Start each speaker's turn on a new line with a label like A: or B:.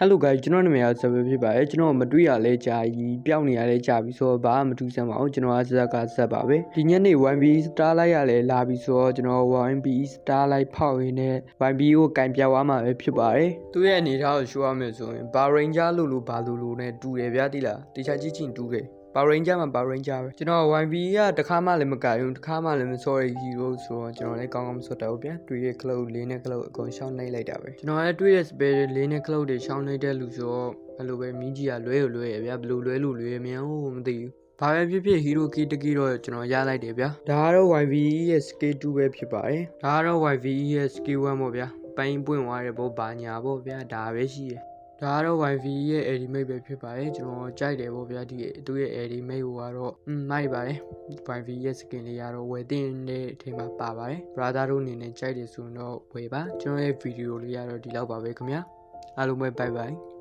A: Hello guys ကျွန်တော်နာမည်က Saber ဖြစ်ပါတယ်ကျွန်တော်မတွေ့ရလဲကြာကြီးပျောက်နေရလဲကြာပြီဆိုတော့ဘာမှမထူးဆန်းပါဘူးကျွန်တော်ကဇက်ပါပဲဒီညနေ 1B Starlight ရလဲလာပြီဆိုတော့ကျွန်တော် 1B Starlight ဖောက်ရင်းနဲ့ 1B ကိုကင်ပြသွားမှာပဲဖြစ်ပါတယ်သူ့ရဲ့အနေထားကို show ရမယ်ဆိုရင် Power Ranger လို့ဘာလို့နဲ့တူတယ်ဗျာတိလားတခြားကြည့်ချင်းတူတယ် Power Ranger မှာ Power Ranger ပဲကျွန်တော် YB ကတခါမှလည်းမကြိုက်ဘူးတခါမှလည်းမစော်ရ hero ဆိုတော့ကျွန်တော်လည်းကောင်းကောင်းမစော်တတ်ဘူးဗျာတွေ့ရ cloud လေးနဲ့ cloud အကုန်ရှောင်းနှိပ်လိုက်တာပဲကျွန်တော်လည်းတွေ့ရ spell လေးနဲ့ cloud တွေရှောင်းနှိပ်တဲ့လူဆိုတော့အဲ့လိုပဲမင်းကြီးကလွဲရဗျာဘယ်လိုလွဲလို့လွဲမြန်ဟုတ်မသိဘူးဘာပဲဖြစ်ဖြစ် hero key တကီတော့ကျွန်တော်ရလိုက်တယ်ဗျာဒါကတော့ YB ရဲ့ skill 2ပဲဖြစ်ပါတယ်ဒါကတော့ YB ရဲ့ skill 1ပေါ့ဗျာပိုင်းပွင့်သွားတယ်ပေါ့ဘာညာပေါ့ဗျာဒါပဲရှိတယ်ဒါကတော့ YV ရဲ့ Ultimate ပဲဖြစ်ပါတယ်ကျွန်တော်ကြိုက်တယ်ပေါ့ဗျာဒီသူ့ရဲ့ Ultimate ကိုကတော့မိုက်ပါတယ် YV ရဲ့ skin လေးကတော့ဝယ်တင်တဲ့အချိန်မှာပါပါတယ် brother တို့အနေနဲ့ကြိုက်တယ်ဆိုရင်တော့ဝယ်ပါကျွန်တော်ရဲ့ video လေးကတော့ဒီလောက်ပါပဲခင်ဗျာအားလုံးပဲ bye bye